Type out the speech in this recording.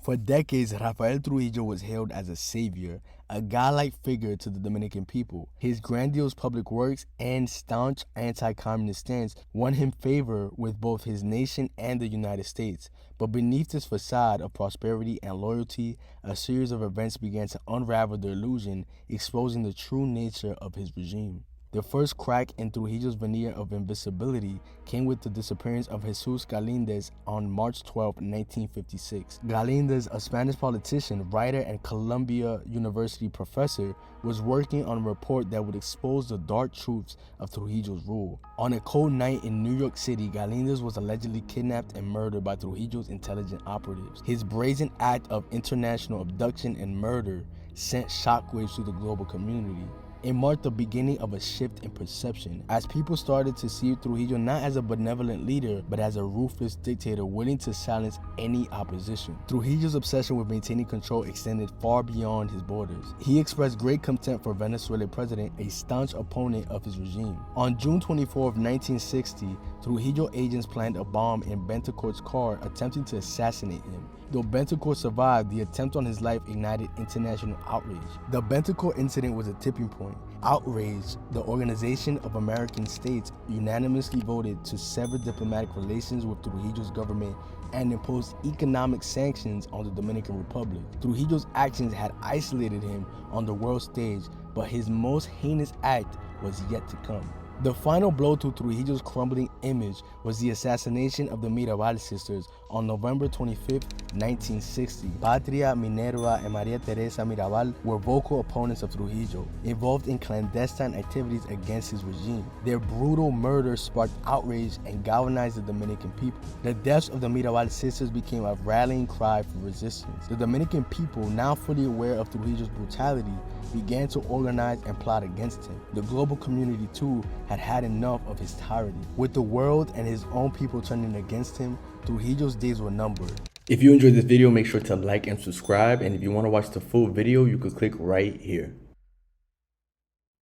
For decades, Rafael Trujillo was hailed as a savior, a godlike figure to the Dominican people. His grandiose public works and staunch anti-communist stance won him favor with both his nation and the United States. But beneath this facade of prosperity and loyalty, a series of events began to unravel the illusion, exposing the true nature of his regime. The first crack in Trujillo's veneer of invisibility came with the disappearance of Jesus Galindez on March 12, 1956. Galindez, a Spanish politician, writer, and Columbia University professor, was working on a report that would expose the dark truths of Trujillo's rule. On a cold night in New York City, Galindez was allegedly kidnapped and murdered by Trujillo's intelligence operatives. His brazen act of international abduction and murder sent shockwaves through the global community. It marked the beginning of a shift in perception, as people started to see Trujillo not as a benevolent leader, but as a ruthless dictator willing to silence any opposition. Trujillo's obsession with maintaining control extended far beyond his borders. He expressed great contempt for Venezuelan president, a staunch opponent of his regime. On June 24, 1960, Trujillo agents planned a bomb in Betancourt's car, attempting to assassinate him. Though Betancourt survived, the attempt on his life ignited international outrage. The Betancourt incident was a tipping point. Outraged, the Organization of American States unanimously voted to sever diplomatic relations with Trujillo's government and imposed economic sanctions on the Dominican Republic. Trujillo's actions had isolated him on the world stage, but his most heinous act was yet to come. The final blow to Trujillo's crumbling image was the assassination of the Mirabal sisters on November 25, 1960. Patria, Minerva, and Maria Teresa Mirabal were vocal opponents of Trujillo, involved in clandestine activities against his regime. Their brutal murder sparked outrage and galvanized the Dominican people. The deaths of the Mirabal sisters became a rallying cry for resistance. The Dominican people, now fully aware of Trujillo's brutality, began to organize and plot against him. The global community, too, had had enough of his tyranny. With the world and his own people turning against him, Trujillo's days were numbered. If you enjoyed this video, make sure to like and subscribe. And if you want to watch the full video, you could click right here.